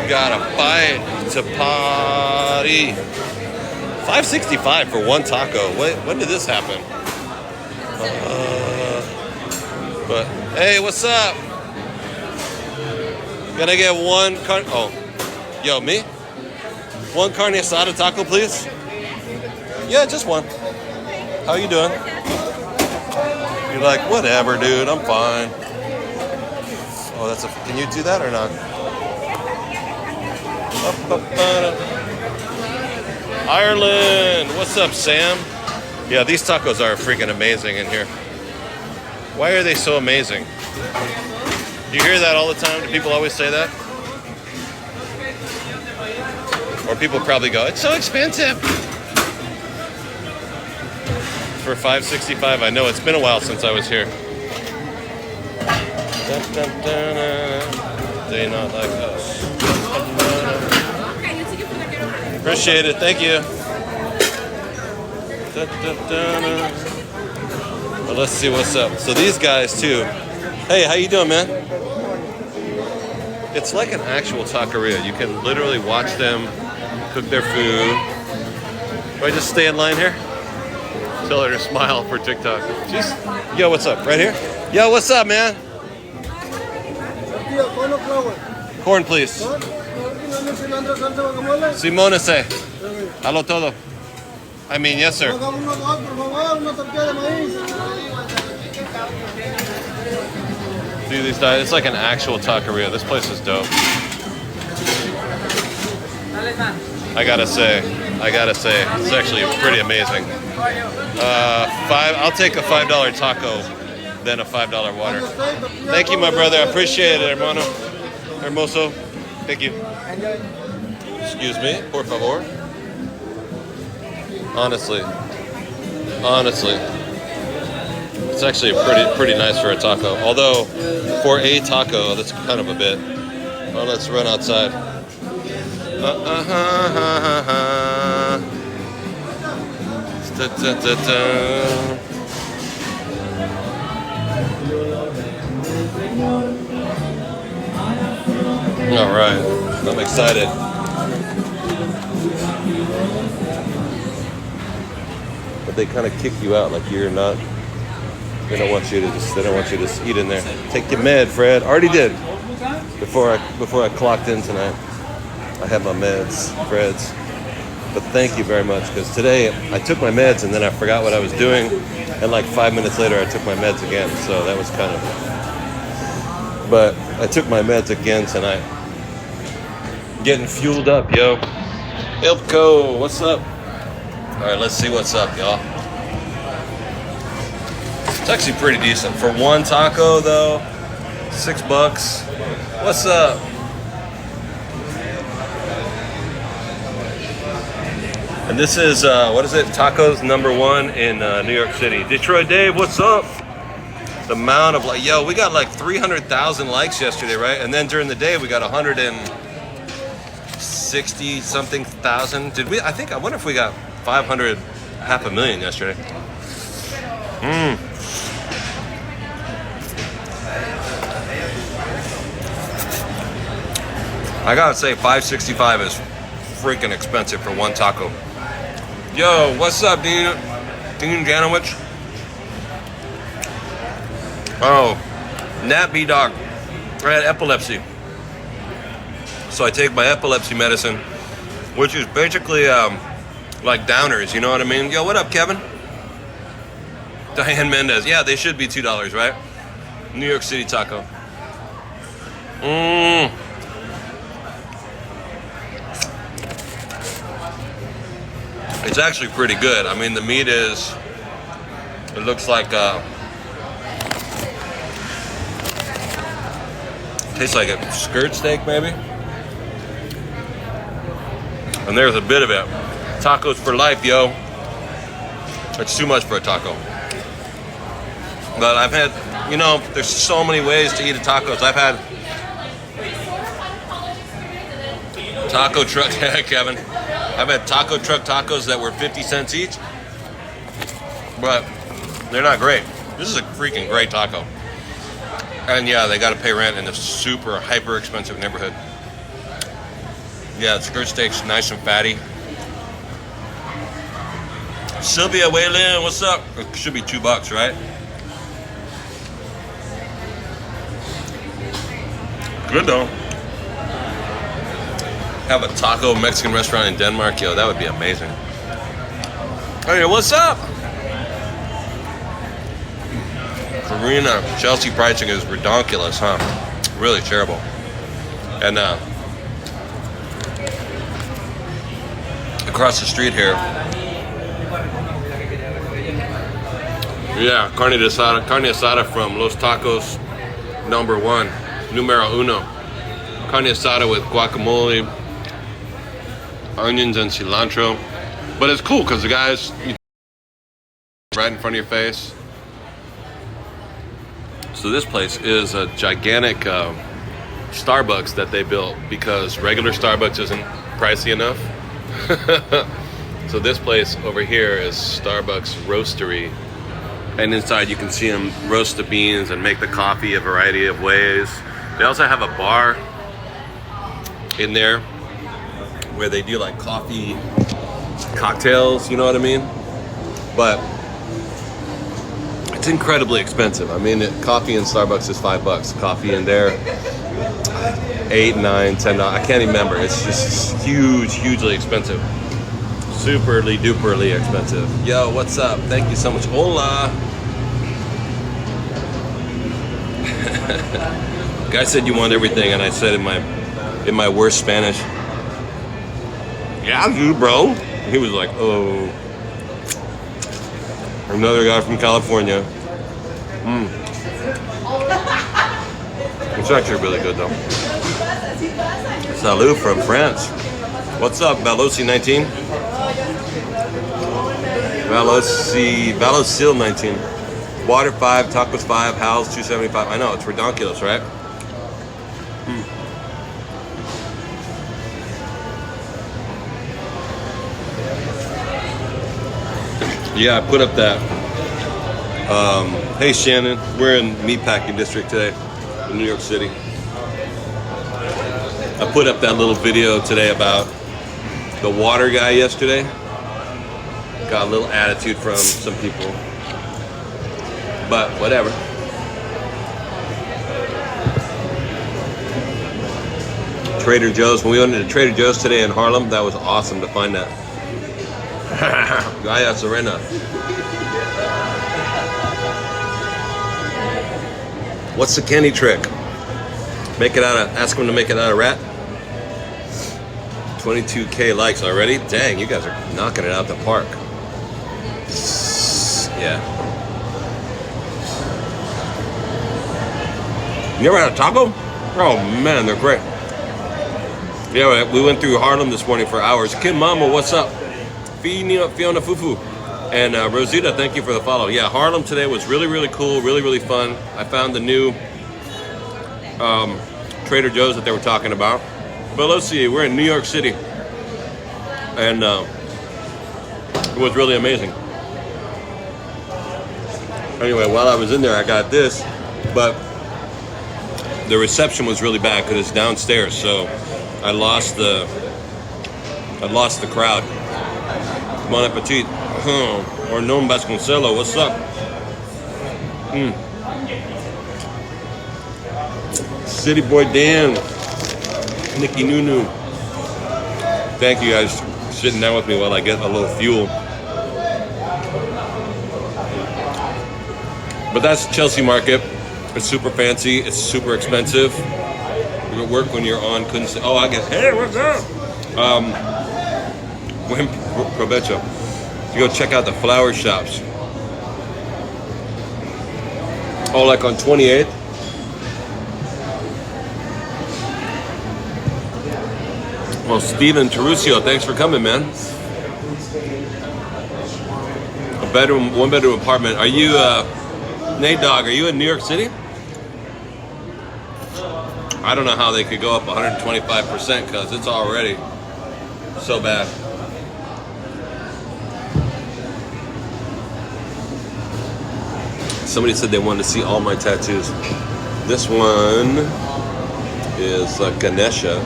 Gotta fight to party. $5.65 for one taco. When did this happen? But hey, what's up? Gonna get one yo, me? One carne asada taco, please? Yeah, just one. How you doing? You're like, whatever, dude, I'm fine. Oh, can you do that or not? Ireland, what's up, Sam? Yeah, these tacos are freaking amazing in here. Why are they so amazing? Do you hear that all the time? Do people always say that? Or people probably go, it's so expensive. For $5.65, I know it's been a while since I was here. They not like us. Appreciate it, thank you. Well, let's see what's up. So these guys too. Hey, how you doing, man? It's like an actual taqueria. You can literally watch them cook their food. Do I just stay in line here? Tell her to smile for TikTok. Jeez. Yo, what's up? Right here? Yo, what's up, man? Corn, please. Simone say. Hello todo. I mean, yes, sir. See these guys? It's like an actual taqueria. This place is dope. I gotta say, it's actually pretty amazing. I'll take a $5 taco, then a $5 water. Thank you, my brother. I appreciate it, hermano. Hermoso. Thank you. Excuse me, por favor. Honestly, it's actually pretty nice for a taco. Although, for a taco, that's kind of a bit. Well, let's run outside. All right, I'm excited. But they kind of kick you out, like you're not. They don't want you to just eat in there. Take your med, Fred. Already did. Before I clocked in tonight, I had my meds, Fred's. But thank you very much, because today I took my meds and then I forgot what I was doing, and like 5 minutes later I took my meds again. So that was kind of. But I took my meds again tonight. Getting fueled up, yo. Ilko, what's up? All right, let's see what's up, y'all. It's actually pretty decent. For one taco, though, $6. What's up? And this is, what is it? Tacos #1 in New York City. Detroit Dave, what's up? The amount of, like, yo, we got like 300,000 likes yesterday, right? And then during the day, we got 160 something thousand. Did we? I wonder if we got 500,000 yesterday. I gotta say, $5.65 is freaking expensive for one taco. Yo, what's up, Dean Janowicz? Oh, Nat B Dog. I had epilepsy. So I take my epilepsy medicine, which is basically like downers, you know what I mean? Yo, what up, Kevin? Diane Mendez. Yeah, they should be $2, right? New York City taco. It's actually pretty good. I mean, the meat it looks like, tastes like a skirt steak, maybe. And there's a bit of it. Tacos for life, yo. It's too much for a taco. But I've had, there's so many ways to eat a tacos. I've had taco truck, Kevin. I've had taco truck tacos that were 50 cents each, but they're not great. This is a freaking great taco. And yeah, they got to pay rent in a super hyper expensive neighborhood. Yeah, skirt steak's nice and fatty. Sylvia Waylon, what's up? It should be $2, right? Good though. Have a taco Mexican restaurant in Denmark, yo, that would be amazing. Hey, what's up? Karina, Chelsea pricing is redonkulous, huh? Really terrible. And across the street here, yeah, carne asada from Los Tacos #1, numero uno. Carne asada with guacamole, onions and cilantro. But it's cool because the guys right in front of your face. So this place is a gigantic Starbucks that they built because regular Starbucks isn't pricey enough. So this place over here is Starbucks Roastery. And inside you can see them roast the beans and make the coffee a variety of ways. They also have a bar in there where they do like coffee cocktails, you know what I mean? But it's incredibly expensive. I mean, coffee in Starbucks is $5. Coffee in there, $8, $9, $10. I can't even remember. It's just hugely expensive. Superly duperly expensive. Yo, what's up? Thank you so much. Hola. Guy said you want everything, and I said in my worst Spanish, yeah, you bro. He was like, oh. Another guy from California. It's actually really good though. Salut from France. What's up, Valosi19? Valosil 19. Water 5, tacos 5, Hal's 275. I know, it's redonkulous, right? Yeah, I put up that. Hey Shannon, we're in Meatpacking District today in New York City. I put up that little video today about the water guy yesterday. Got a little attitude from some people, but whatever. Trader Joe's. When we went to Trader Joe's today in Harlem, that was awesome to find that. Gaya Serena. What's the Kenny trick? Ask him to make it out of rat. 22K likes already. Dang, you guys are knocking it out the park. Yeah. You ever had a taco? Oh man, they're great. Yeah, we went through Harlem this morning for hours. Kid Mama, what's up? Fiona Fufu. And Rosita, thank you for the follow. Yeah, Harlem today was really cool, really fun. I found the new Trader Joe's that they were talking about. But let's see, we're in New York City. And it was really amazing. Anyway, while I was in there, I got this, but the reception was really bad because it's downstairs, so I lost the crowd. Bon appetit. Or Nom Vasconcelo, what's up? City Boy Dan, Nikki Nunu. Thank you guys for sitting down with me while I get a little fuel. But that's Chelsea Market. It's super fancy. It's super expensive. You can work when you're on. Couldn't say. Oh, I get. Hey, what's up? Buen provecho. You go check out the flower shops. Oh, like on 28th. Well, Steven Terusio, thanks for coming, man. One bedroom apartment. Are you, Nate Dogg, are you in New York City? I don't know how they could go up 125% because it's already so bad. Somebody said they wanted to see all my tattoos. This one is Ganesha.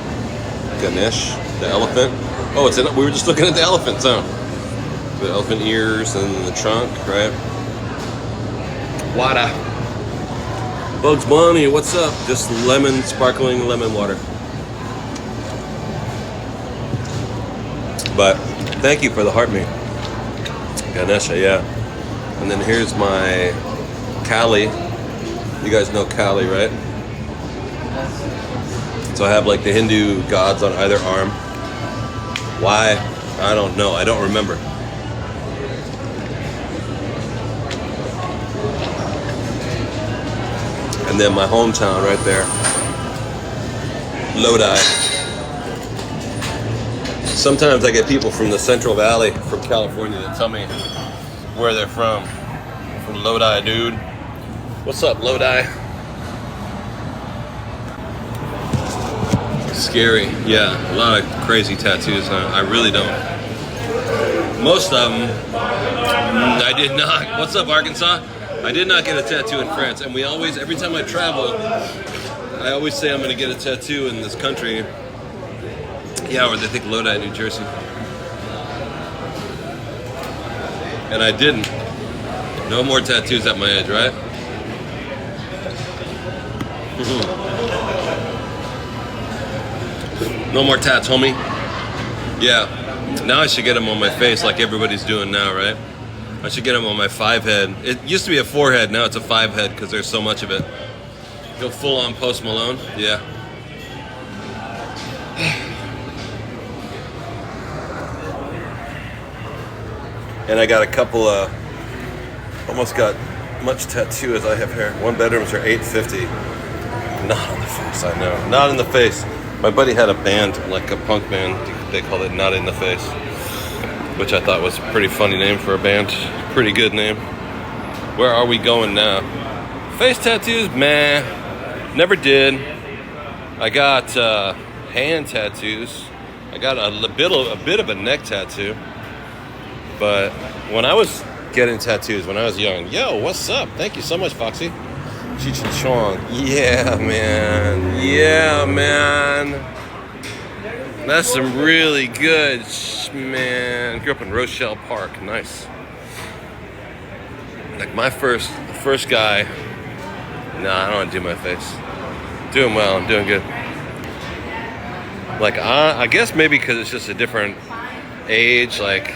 Ganesh, the elephant. Oh, we were just looking at the elephants, huh? The elephant ears and the trunk, right? Water. Bugs Bunny, what's up? Just sparkling lemon water. But thank you for the heart meat. Ganesha, yeah. And then here's my Kali. You guys know Kali, right? So I have like the Hindu gods on either arm. Why? I don't know. I don't remember. And then my hometown right there, Lodi. Sometimes I get people from the Central Valley from California that tell me where they're from. From Lodi, dude. What's up, Lodi? Scary. Yeah, a lot of crazy tattoos. I really don't. Most of them, I did not. What's up, Arkansas? I did not get a tattoo in France, and every time I travel, I always say I'm going to get a tattoo in this country. Yeah, or they think Lodi, New Jersey. And I didn't. No more tattoos at my age, right? No more tats, homie. Yeah. Now I should get them on my face like everybody's doing now, right? I should get them on my 5 head. It used to be a 4 head, now it's a 5 head because there's so much of it. Go full on Post Malone, yeah. And I got a couple almost got much tattoo as I have hair. 1 bedrooms are $850. Not on the face, I know. Not in the face. My buddy had a band, like a punk band. They called it Not in the Face, which I thought was a pretty funny name for a band. Pretty good name. Where are we going now? Face tattoos? Meh. Never did. I got hand tattoos. I got a bit of a neck tattoo. But when I was getting tattoos, when I was young, yo, what's up? Thank you so much, Foxy. Cheech and Chong. Yeah, man. Yeah, man. That's some really good, man. Grew up in Rochelle Park. Nice. Like the first guy. Nah, I don't want to do my face. Doing well. I'm doing good. Like, I guess maybe because it's just a different age. Like,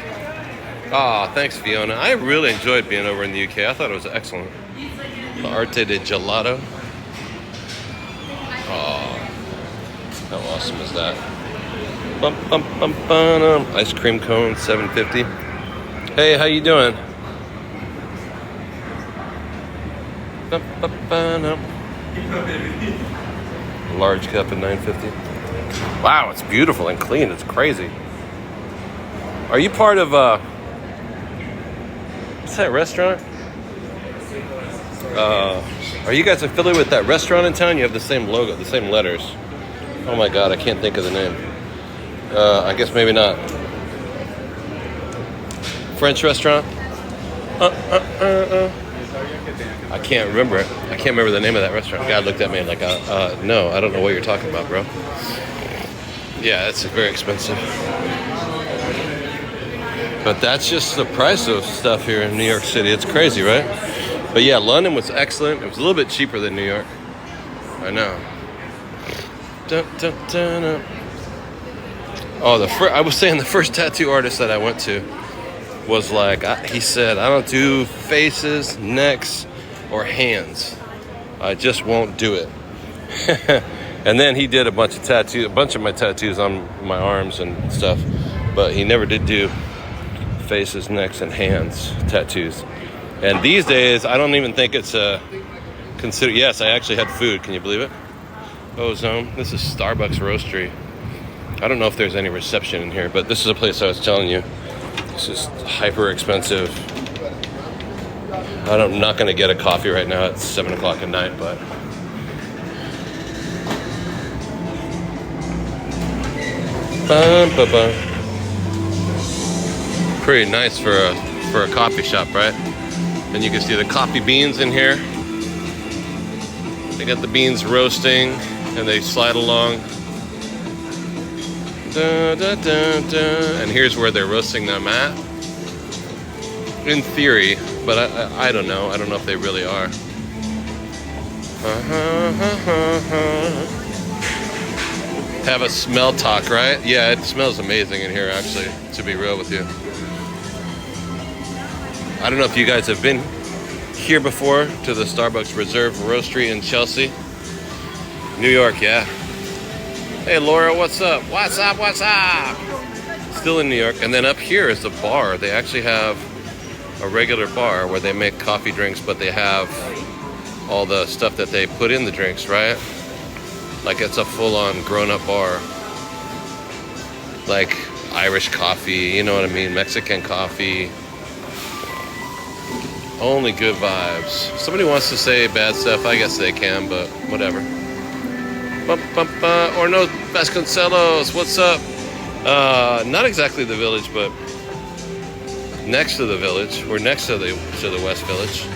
thanks, Fiona. I really enjoyed being over in the UK. I thought it was excellent. The Arte de Gelato. Oh, how awesome is that? Bum, bum, bum, bum. Ice cream cone, $7.50. Hey, how you doing? Bum, bum, bum. Large cup at $9.50. Wow, it's beautiful and clean. It's crazy. Are you part of what's that restaurant? Are you guys affiliated with that restaurant in town? You have the same logo, the same letters. Oh my God, I can't think of the name. I guess maybe not. French restaurant? I can't remember it. I can't remember the name of that restaurant. God looked at me like, no, I don't know what you're talking about, bro. Yeah, it's very expensive. But that's just the price of stuff here in New York City. It's crazy, right? But yeah, London was excellent. It was a little bit cheaper than New York. I know. Dun, dun, dun, dun. Oh, I was saying the first tattoo artist that I went to was like, he said, I don't do faces, necks, or hands. I just won't do it. And then he did a bunch of my tattoos on my arms and stuff. But he never did do faces, necks, and hands tattoos. And these days, I don't even think it's considered. Yes, I actually had food. Can you believe it? Ozone. This is Starbucks Roastery. I don't know if there's any reception in here, but this is a place I was telling you. This is hyper expensive. I'm not going to get a coffee right now. It's 7 o'clock at night, but pretty nice for a coffee shop, right? And you can see the coffee beans in here. They got the beans roasting and they slide along. Dun, dun, dun, dun. And here's where they're roasting them at. In theory, but I don't know. I don't know if they really are. Have a smell talk, right? Yeah, it smells amazing in here, actually, to be real with you. I don't know if you guys have been here before to the Starbucks Reserve Roastery in Chelsea, New York, yeah. Hey, Laura, what's up? What's up? What's up? Still in New York. And then up here is the bar. They actually have a regular bar where they make coffee drinks, but they have all the stuff that they put in the drinks, right? Like it's a full-on grown-up bar. Like Irish coffee, you know what I mean? Mexican coffee. Only good vibes. If somebody wants to say bad stuff, I guess they can, but whatever. Orno Vasconcelos, what's up? Not exactly the village, but next to the village. We're next to the West Village.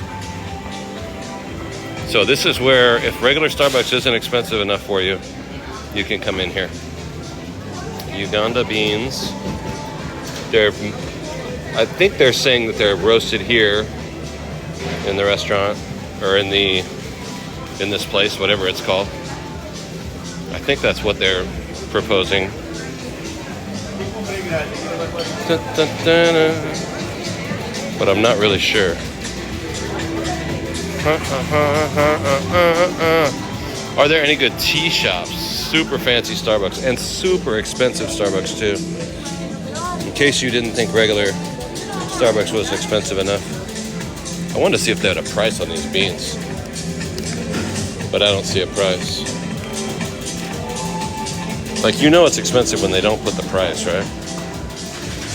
So this is where, if regular Starbucks isn't expensive enough for you, you can come in here. Uganda beans. I think they're saying that they're roasted here in the restaurant, or in this place, whatever it's called. I think that's what they're proposing. But I'm not really sure. Are there any good tea shops? Super fancy Starbucks and super expensive Starbucks too. In case you didn't think regular Starbucks was expensive enough. I wanted to see if they had a price on these beans, but I don't see a price. Like, you know it's expensive when they don't put the price, right?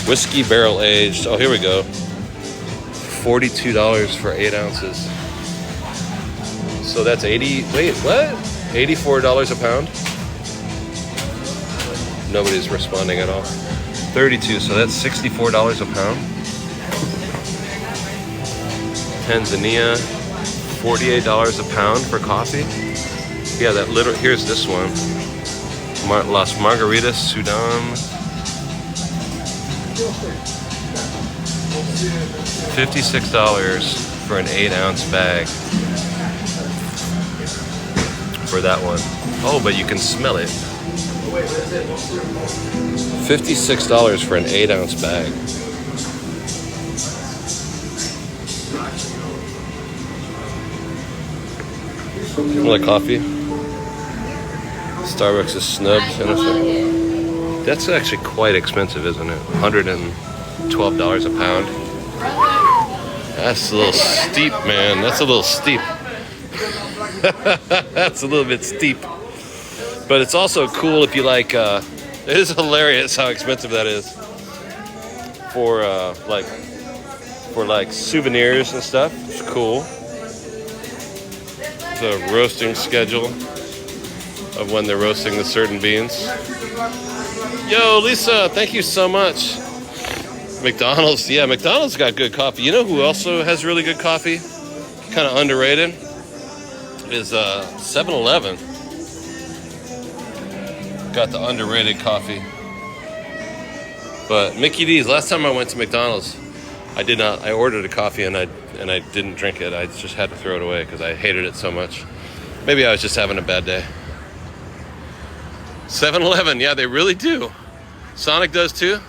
Whiskey barrel aged. Oh, here we go. $42 for 8 ounces. So that's $84 a pound? Nobody's responding at all. 32, so that's $64 a pound. Tanzania, $48 a pound for coffee. Yeah, here's this one. Las Margaritas, Sudan. $56 for an 8-ounce bag. For that one. Oh, but you can smell it. $56 for an 8-ounce bag. Smell like coffee. Starbucks is snubbed. That's actually quite expensive, isn't it? $112 a pound. That's a little steep, man. That's a little steep. That's a little bit steep. But it's also cool if you like, it is hilarious how expensive that is. For souvenirs and stuff. It's cool. The roasting schedule of when they're roasting the certain beans. Yo, Lisa, thank you so much. McDonald's, yeah, McDonald's got good coffee. You know who also has really good coffee? Kind of underrated. Is 7-Eleven. Got the underrated coffee. But Mickey D's, last time I went to McDonald's, I ordered a coffee and I didn't drink it. I just had to throw it away because I hated it so much. Maybe I was just having a bad day. 7-Eleven, yeah, they really do. Sonic does too.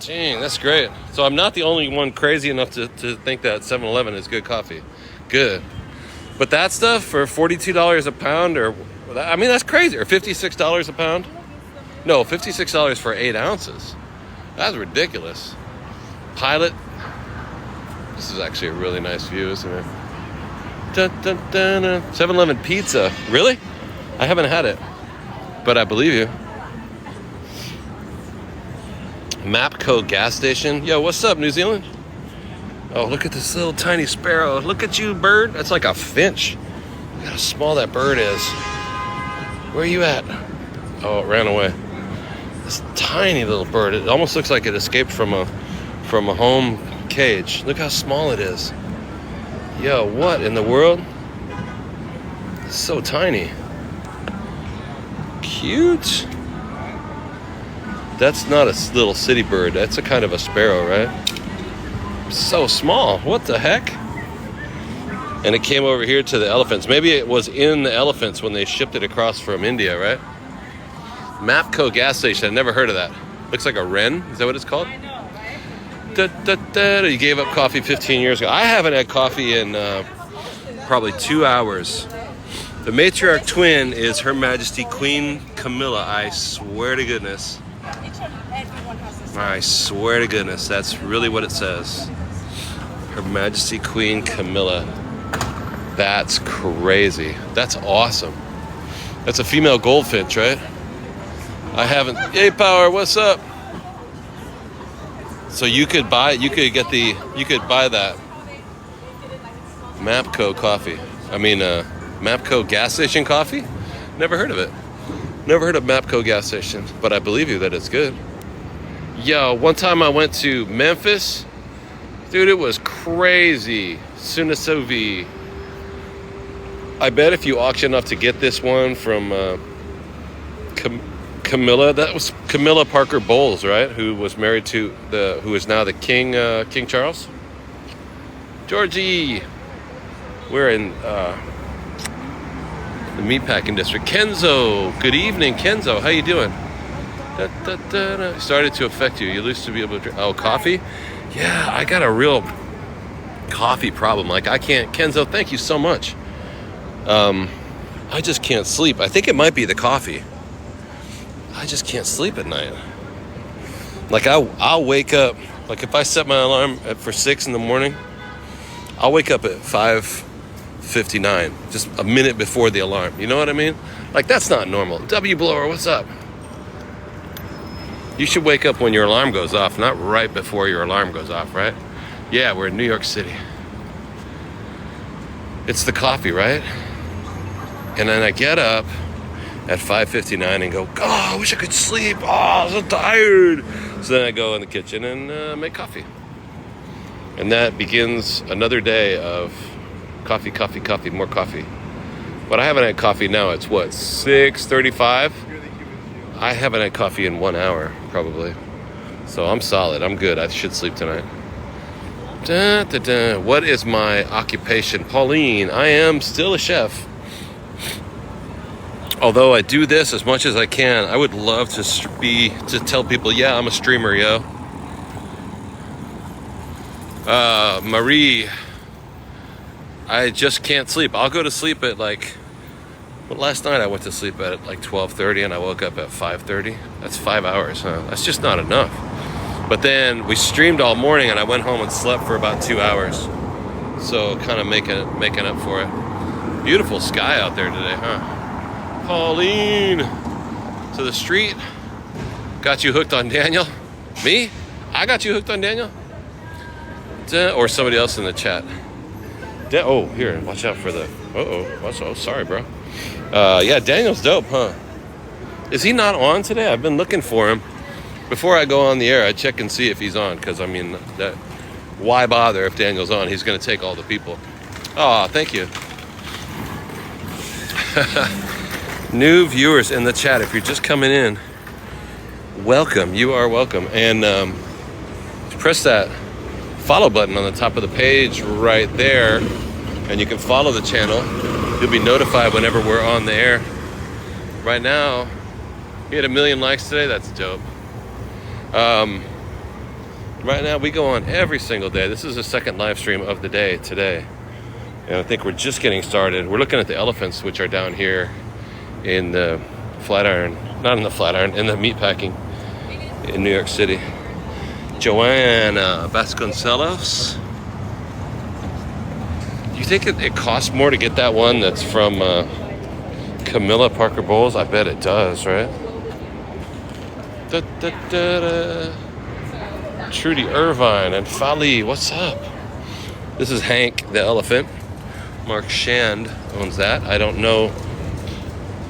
Dang, that's great. So I'm not the only one crazy enough to think that 7-Eleven is good coffee. Good. But that stuff for $42 a pound, that's crazy. Or $56 a pound? No, $56 for 8 ounces. That's ridiculous. Pilot. This is actually a really nice view, isn't it? 7-Eleven pizza. Really? I haven't had it, but I believe you. Mapco gas station. Yo, what's up, New Zealand? Oh, look at this little tiny sparrow. Look at you, bird. That's like a finch. Look how small that bird is. Where are you at? Oh, it ran away. This tiny little bird. It almost looks like it escaped from a home cage. Look how small it is. Yo, what in the world? It's so tiny. Cute. That's not a little city bird. That's a kind of a sparrow, right? So small. What the heck? And it came over here to the elephants. Maybe it was in the elephants when they shipped it across from India, right? Mapco gas station. I've never heard of that. Looks like a wren. Is that what it's called? I know, right? You gave up coffee 15 years ago. I haven't had coffee in probably 2 hours. The matriarch twin is Her Majesty Queen Camilla. I swear to goodness. Everyone has this. I swear to goodness, that's really what it says. Her Majesty Queen Camilla. That's crazy. That's awesome. That's a female goldfinch, right? I haven't. Hey, Power, what's up? So you could buy that Mapco coffee. I mean, Mapco gas station coffee? Never heard of it. Never heard of Mapco gas station, but I believe you that it's good. Yo, one time I went to Memphis. Dude, it was crazy. Sunasovi. I bet if you auction enough to get this one from Camilla, that was Camilla Parker Bowles, right? Who was married to who is now the King Charles. Georgie, we're in the meatpacking district. Kenzo, good evening, Kenzo. How you doing? Started to affect you. You used to be able to drink. Oh, coffee? Yeah, I got a real coffee problem. Like I can't. Kenzo, thank you so much. I just can't sleep. I think it might be the coffee. I just can't sleep at night. Like I'll wake up. Like if I set my alarm for 6 in the morning, I'll wake up at 5:59, just a minute before the alarm. You know what I mean? Like that's not normal. W Blower, what's up? You should wake up when your alarm goes off, not right before your alarm goes off, right? Yeah, we're in New York City. It's the coffee, right? And then I get up at 5:59 and go, oh, I wish I could sleep. Oh, I'm so tired. So then I go in the kitchen and make coffee. And that begins another day of coffee, more coffee. But I haven't had coffee now. It's what, 6:35? I haven't had coffee in 1 hour, probably. So I'm solid. I'm good. I should sleep tonight. What is my occupation? Pauline, I am still a chef. Although I do this as much as I can, I would love to tell people, yeah, I'm a streamer, yo. Marie, I just can't sleep. I'll go to sleep at last night I went to sleep at 12:30 and I woke up at 5:30. That's 5 hours, huh? That's just not enough. But then we streamed all morning and I went home and slept for about 2 hours. So kind of making up for it. Beautiful sky out there today, huh? Pauline, to the street. Got you hooked on Daniel? Me? I got you hooked on Daniel? Or somebody else in the chat. Oh, here, watch out for the... Oh, sorry, bro. Yeah, Daniel's dope, huh? Is he not on today? I've been looking for him. Before I go on the air, I check and see if he's on, because, I mean, why bother if Daniel's on? He's going to take all the people. Oh, thank you. New viewers in the chat, if you're just coming in, welcome. You are welcome. And press that follow button on the top of the page right there, and you can follow the channel. You'll be notified whenever we're on the air. Right now, we had 1 million likes today. That's dope. Right now, we go on every single day. This is the second live stream of the day today. And I think we're just getting started. We're looking at the elephants, which are down here in the Flatiron. Not in the Flatiron, in the meatpacking in New York City. Joanna Vasconcelos. Do you think it costs more to get that one that's from Camilla Parker Bowles? I bet it does, right? Trudy Irvine and Fali, what's up? This is Hank the elephant. Mark Shand owns that. I don't know.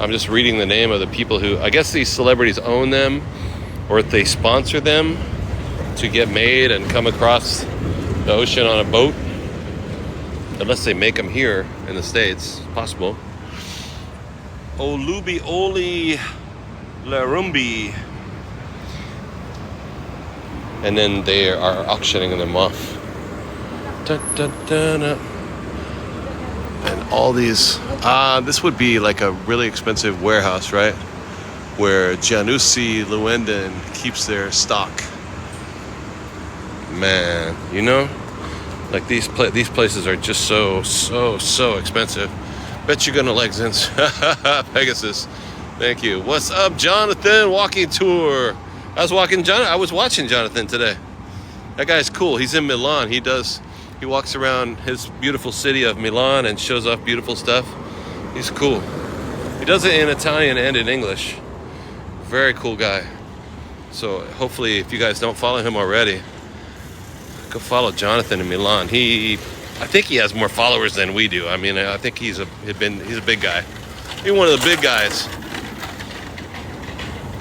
I'm just reading the name of the people who, I guess these celebrities own them, or they sponsor them to get made and come across the ocean on a boat. Unless they make them here in the States, it's possible. Olubi Oli Larumbi. and then they are auctioning them off. Dun, dun, dun, dun. And all these, this would be like a really expensive warehouse, right? Where Janussi Lewenden keeps their stock. Man, you know, like these places are just so expensive. Bet you're gonna like Zen's Pegasus. Thank you. What's up, Jonathan? Walking tour. I was watching Jonathan today. That guy's cool. He's in Milan. He walks around his beautiful city of Milan and shows off beautiful stuff. He's cool. He does it in Italian and in English. Very cool guy. So hopefully, if you guys don't follow him already, go follow Jonathan in Milan. I think he has more followers than we do. I mean, I think he's a big guy. He's one of the big guys.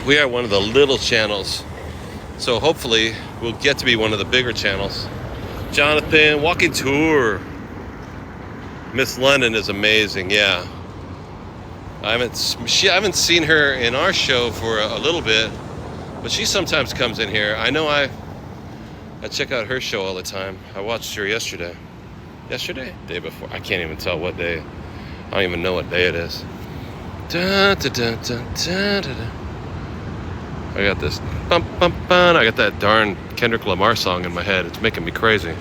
We are one of the little channels. So hopefully we'll get to be one of the bigger channels. Jonathan, walking tour. Miss London is amazing, yeah. I haven't seen her in our show for a little bit, but she sometimes comes in here. I know I check out her show all the time. I watched her yesterday. Day before. I can't even tell what day. I don't even know what day it is. Dun, dun, dun, dun, dun, dun, dun. I got this bum, bum, bum. I got that darn Kendrick Lamar song in my head. It's making me crazy.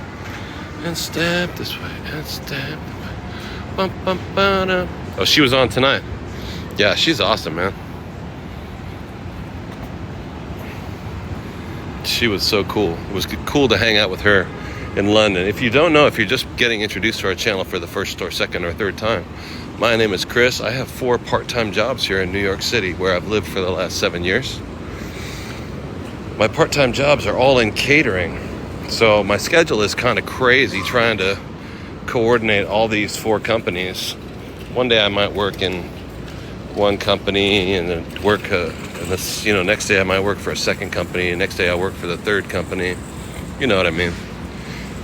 And step this way, and step that way. Bum, bum, bum. Oh, she was on tonight. Yeah, she's awesome, man. She was so cool. It was cool to hang out with her in London. If you don't know, if you're just getting introduced to our channel for the first or second or third time, my name is Chris. I have 4 part-time jobs here in New York City where I've lived for the last 7 years. My part-time jobs are all in catering. So my schedule is kind of crazy trying to coordinate all these 4 companies. One day I might work in one company and then work next day I might work for a second company, and next day I work for the third company. You know what I mean?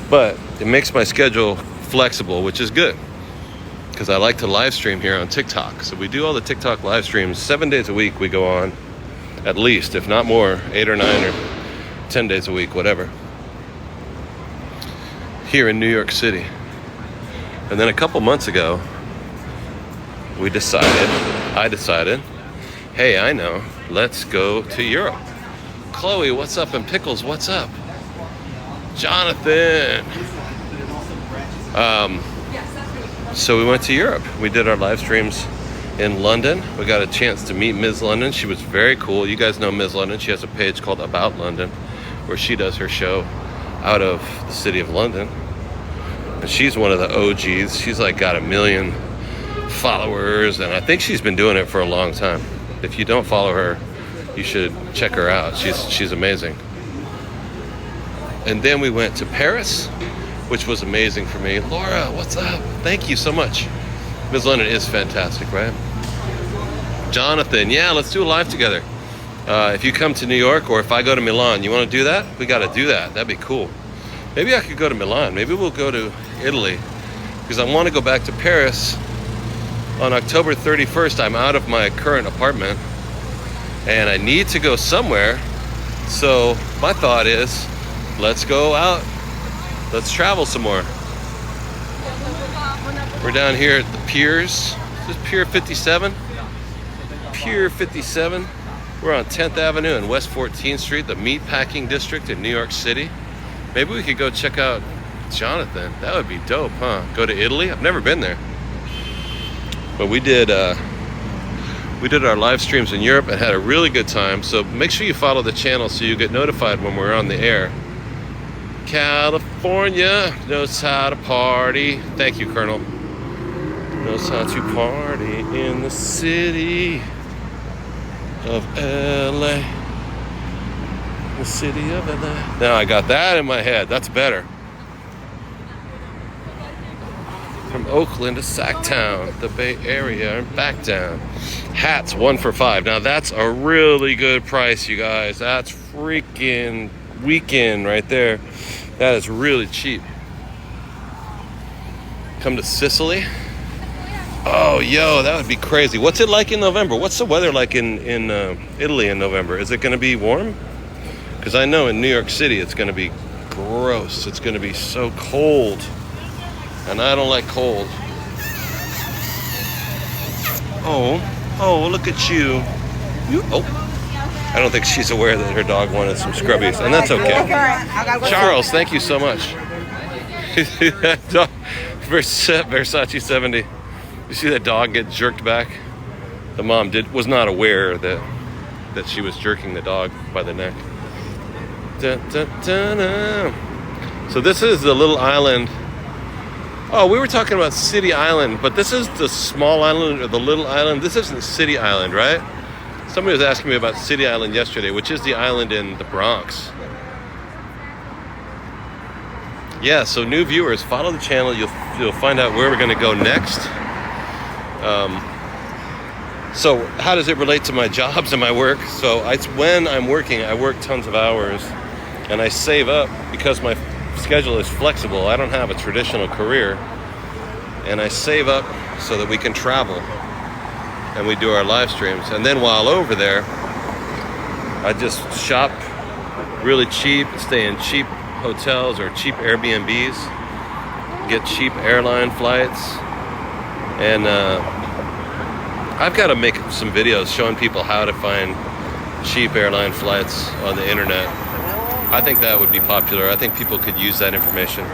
But it makes my schedule flexible, which is good because I like to live stream here on TikTok. So we do all the TikTok live streams 7 days a week. We go on, at least, if not more, 8 or 9 or 10 days a week, whatever, here in New York City. And then a couple months ago, I decided, hey, I know, let's go to Europe. Chloe, what's up? And Pickles, what's up? Jonathan. So we went to Europe. We did our live streams in London. We got a chance to meet Ms. London. She was very cool. You guys know Ms. London. She has a page called About London where she does her show out of the city of London. And she's one of the OGs. She's like got 1 million followers, and I think she's been doing it for a long time. If you don't follow her, you should check her out. She's amazing. And then we went to Paris, which was amazing for me. Laura, what's up? Thank you so much. Ms. London is fantastic, right? Jonathan, yeah, let's do a live together. If you come to New York, or if I go to Milan, you want to do that? We got to do that. That'd be cool. Maybe I could go to Milan. Maybe we'll go to Italy, because I want to go back to Paris on October 31st. I'm out of my current apartment, and I need to go somewhere. So my thought is, let's go out. Let's travel some more. We're down here at the Piers. Is this Pier 57? Pier 57. We're on 10th Avenue and West 14th Street, the meatpacking district in New York City. Maybe we could go check out Jonathan. That would be dope, huh? Go to Italy? I've never been there. But we did our live streams in Europe and had a really good time. So make sure you follow the channel so you get notified when we're on the air. California knows how to party. Thank you, Colonel. Knows how to party in the city of LA. The city of LA. Now I got that in my head. That's better. From Oakland to Sacktown, the Bay Area, and back down. Hats 1 for $5. Now that's a really good price, you guys. That's freaking weekend right there. That is really cheap. Come to Sicily. Oh, yo, that would be crazy. What's it like in November? What's the weather like in Italy in November? Is it going to be warm? Because I know in New York City it's going to be gross. It's going to be so cold. And I don't like cold. Oh, look at you. I don't think she's aware that her dog wanted some scrubbies, and that's okay. Charles, thank you so much. Versace 70. You see that dog get jerked back? The mom was not aware that she was jerking the dog by the neck. So this is the little island. Oh, we were talking about City Island, but this is the small island or the little island. This isn't City Island, right? Somebody was asking me about City Island yesterday, which is the island in the Bronx. Yeah, so new viewers, follow the channel. You'll find out where we're going to go next. So how does it relate to my jobs and my work? So it's when I'm working, I work tons of hours, and I save up because my schedule is flexible. I don't have a traditional career, and I save up so that we can travel and we do our live streams. And then while over there, I just shop really cheap, stay in cheap hotels or cheap Airbnbs, get cheap airline flights, and I've got to make some videos showing people how to find cheap airline flights on the internet. I think that would be popular. I think people could use that information.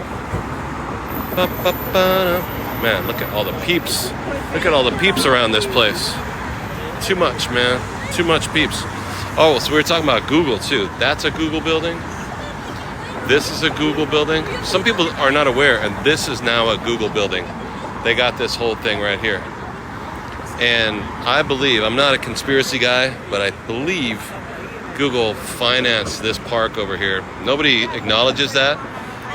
Man, look at all the peeps. Look at all the peeps around this place. Too much, man. Too much peeps. Oh, so we were talking about Google too. That's a Google building. This is a Google building. Some people are not aware, and this is now a Google building. They got this whole thing right here. And I believe, I'm not a conspiracy guy, but I believe Google financed this park over here. Nobody acknowledges that,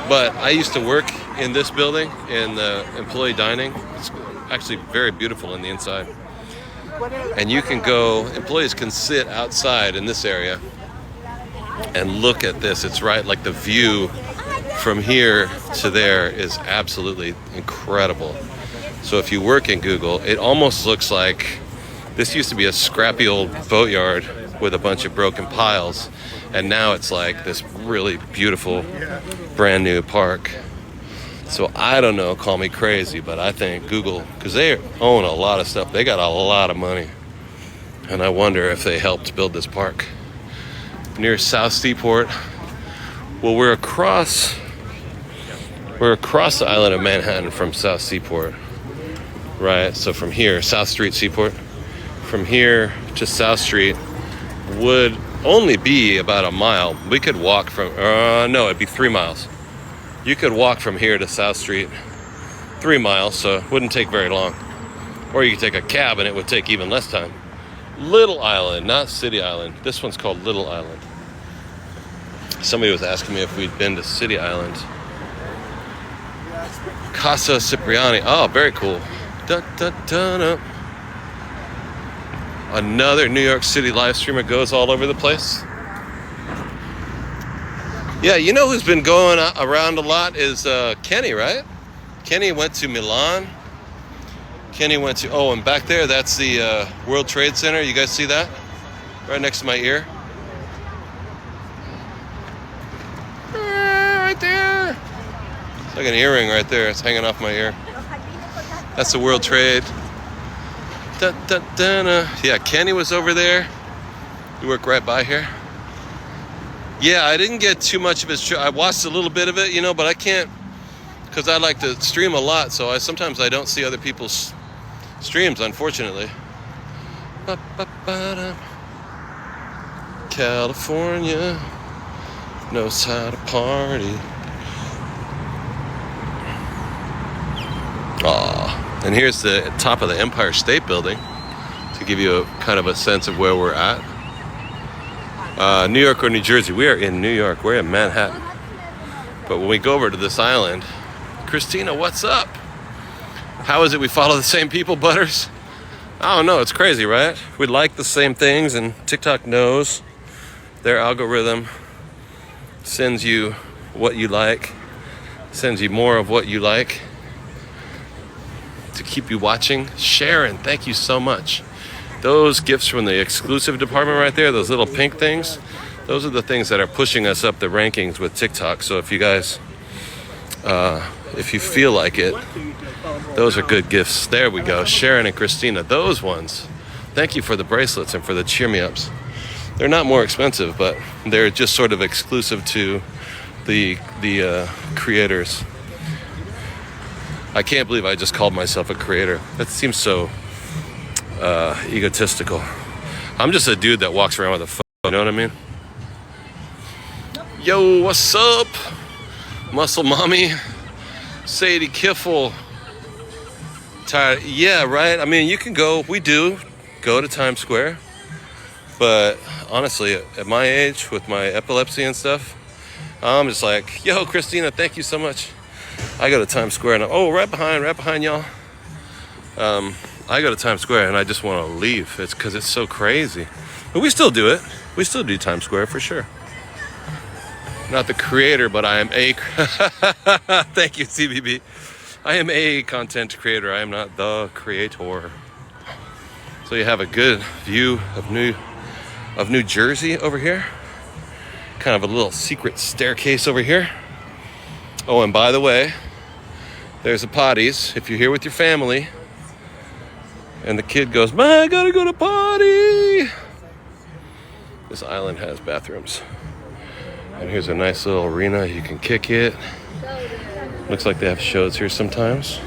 but I used to work in this building in the employee dining. It's actually very beautiful in the inside. And you can go, employees can sit outside in this area and look at this. It's right, like the view from here to there is absolutely incredible. So if you work in Google, it almost looks like this used to be a scrappy old boatyard with a bunch of broken piles, and now it's like this really beautiful brand new park. So I don't know, call me crazy, but I think Google, because they own a lot of stuff, they got a lot of money, and I wonder if they helped build this park near South Seaport. Well, we're across the island of Manhattan from South Seaport, right? So from here, South Street Seaport, from here to South Street would only be about a mile. We could walk from, no, it'd be 3 miles. You could walk from here to South Street 3 miles, so it wouldn't take very long. Or you could take a cab and it would take even less time. Little Island, not City Island. This one's called Little Island. Somebody was asking me if we'd been to City Island. Casa Cipriani. Oh, very cool. Da, da, da, da. Another New York City live streamer goes all over the place. Yeah, you know who's been going around a lot is Kenny, right? Kenny went to Milan. Kenny went to, and back there, that's the World Trade Center. You guys see that? Right next to my ear. Right there. It's like an earring right there. It's hanging off my ear. That's the World Trade. Da, da, da, da. Yeah, Kenny was over there. You work right by here. Yeah, I didn't get too much of his show. I watched a little bit of it, but I can't, because I like to stream a lot, so sometimes I don't see other people's streams, unfortunately. California knows how to party. And here's the top of the Empire State Building to give you a kind of a sense of where we're at. New York or New Jersey? We are in New York. We're in Manhattan. But when we go over to this island, Christina, what's up? How is it we follow the same people, Butters? I don't know. It's crazy, right? We like the same things, and TikTok knows. Their algorithm sends you what you like, sends you more of what you like to keep you watching. Sharon, thank you so much. Those gifts from the exclusive department right there, those little pink things, those are the things that are pushing us up the rankings with TikTok. So if you guys, if you feel like it, those are good gifts. There we go. Sharon and Christina, those ones. Thank you for the bracelets and for the cheer me ups. They're not more expensive, but they're just sort of exclusive to the creators. I can't believe I just called myself a creator. That seems so egotistical. I'm just a dude that walks around with a phone, you know what I mean? Yo, what's up? Muscle Mommy, Sadie Kiffle. Tired? Yeah, right? I mean, you can go, we do go to Times Square. But honestly, at my age, with my epilepsy and stuff, I'm just like, yo, Christina, thank you so much. I go to Times Square and right behind y'all. I go to Times Square and I just want to leave. It's because it's so crazy. But we still do it. We still do Times Square for sure. Not the creator, but I am a... Thank you, CBB. I am a content creator. I am not the creator. So you have a good view of New Jersey over here. Kind of a little secret staircase over here. Oh, and by the way, there's a potties. If you're here with your family and the kid goes, "Man, I gotta go to potty." This island has bathrooms. And here's a nice little arena. You can kick it. Looks like they have shows here sometimes.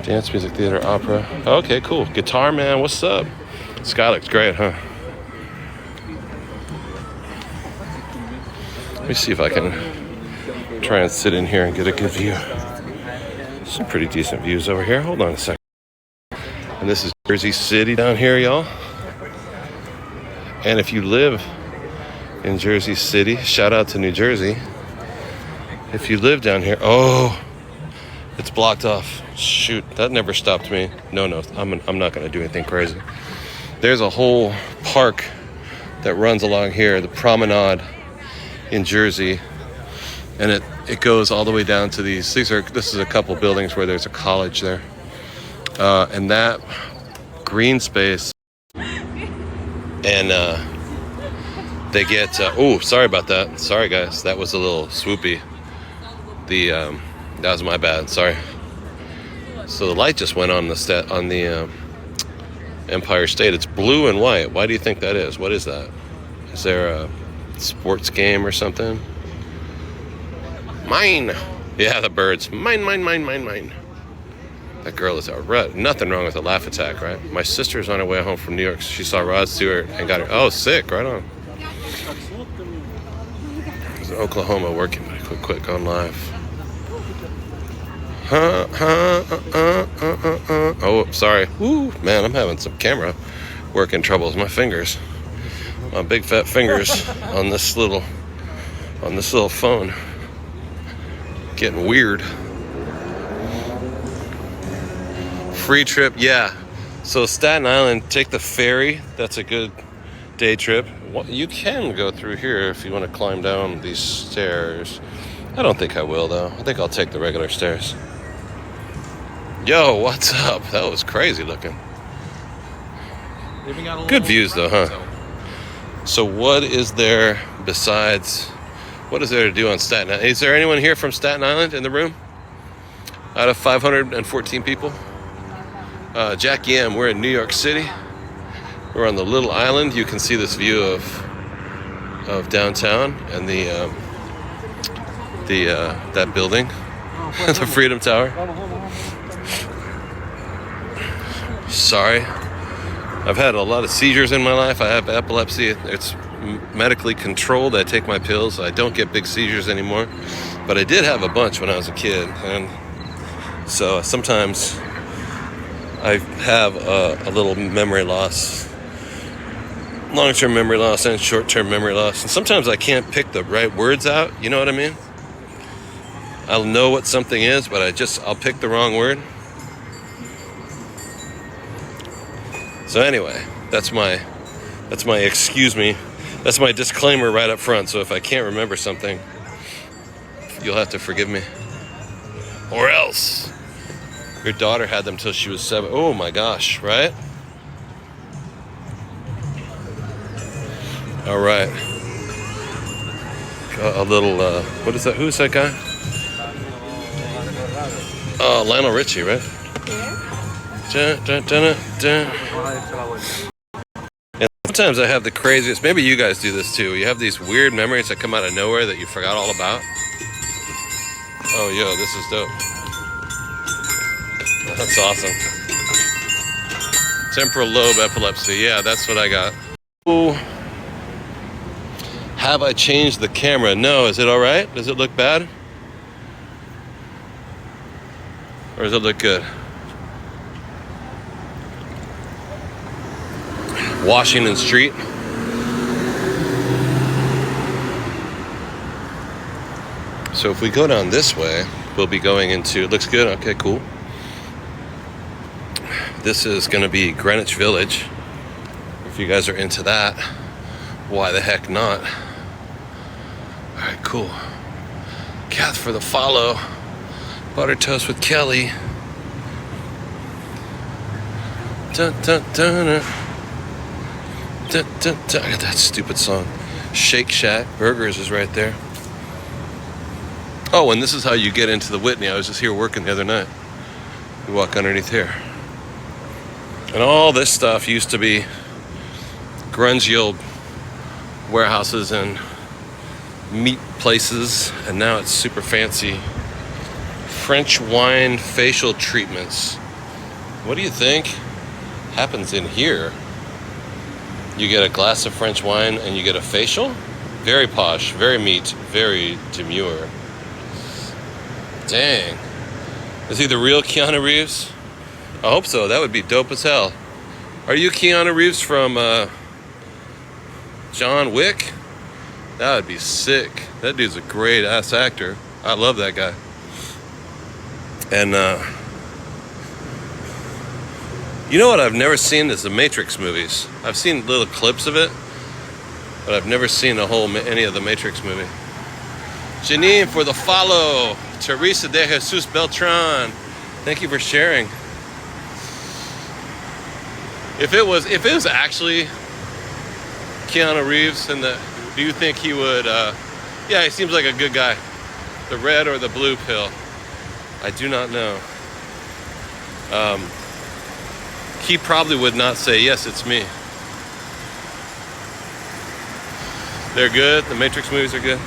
Dance, music, theater, opera. Okay, cool. Guitar Man, what's up? Sky looks great, huh? Let me see if I can try and sit in here and get a good view. Some pretty decent views over here. Hold on a second. And this is Jersey City down here, y'all. And if you live in Jersey City, shout out to New Jersey. If you live down here, it's blocked off. Shoot, that never stopped me. No, I'm not going to do anything crazy. There's a whole park that runs along here, the promenade in Jersey, and it goes all the way down to this is a couple buildings where there's a college there, and that green space, and they get sorry about that. Sorry guys, that was a little swoopy. That was my bad. Sorry. So the light just went on the Empire State. It's blue and white. Why do you think that is? What is that? Is there a sports game or something? Mine. Yeah, the birds. Mine. That girl is nothing wrong with a laugh attack, right? My sister's on her way home from New York. She saw Rod Stewart and got her. Oh, sick. Right on. I was in Oklahoma working, but I quit going live. Oh, sorry. Woo, man, I'm having some camera working troubles. My fingers, my big fat fingers on this little phone, getting weird. Free trip, yeah. So Staten Island, take the ferry. That's a good day trip. You can go through here if you want to climb down these stairs. I don't think I will though. I think I'll take the regular stairs. Yo, what's up? That was crazy looking. Good views though, huh? So what is there to do on Staten Island? Is there anyone here from Staten Island in the room? Out of 514 people? Jackie M, we're in New York City. We're on the little island. You can see this view of downtown and that building, the Freedom Tower. Sorry, I've had a lot of seizures in my life. I have epilepsy. It's medically controlled. I take my pills. I don't get big seizures anymore, but I did have a bunch when I was a kid, and so sometimes I have a little memory loss, long-term memory loss and short-term memory loss, and sometimes I can't pick the right words out. You know what I mean? I'll know what something is, but I'll pick the wrong word. So anyway, that's my excuse me. That's my disclaimer right up front. So if I can't remember something, you'll have to forgive me. Or else. Your daughter had them till she was 7. Oh my gosh, right? All right. Got a little, what is that? Who's that guy? Oh, Lionel Richie, right? Dun, dun, dun, dun. And sometimes I have the craziest, maybe you guys do this too. You have these weird memories that come out of nowhere that you forgot all about. Oh, yo, this is dope. That's awesome. Temporal lobe epilepsy. Yeah, that's what I got. Ooh. Have I changed the camera? No. Is it all right? Does it look bad? Or does it look good? Washington Street. So if we go down this way, we'll be going into, it looks good. Okay, cool. This is going to be Greenwich Village. If you guys are into that, why the heck not? All right, cool. Kath for the follow. Butter toast with Kelly. Dun, dun, dun, dun. Dun, dun, dun. I got that stupid song. Shake Shack Burgers is right there. Oh, and this is how you get into the Whitney. I was just here working the other night. You walk underneath here. And all this stuff used to be grungy old warehouses and meat places, and now it's super fancy. French wine facial treatments. What do you think happens in here? You get a glass of French wine and you get a facial? Very posh, very neat, very demure. Dang. Is he the real Keanu Reeves? I hope so. That would be dope as hell. Are you Keanu Reeves from John Wick? That would be sick. That dude's a great ass actor. I love that guy. And you know what I've never seen is the Matrix movies. I've seen little clips of it, but I've never seen any of the Matrix movie. Janine for the follow. Teresa de Jesus Beltran. Thank you for sharing. If it was actually Keanu Reeves, do you think he would? Yeah, he seems like a good guy. The red or the blue pill? I do not know. He probably would not say, yes, it's me. They're good. The Matrix movies are good.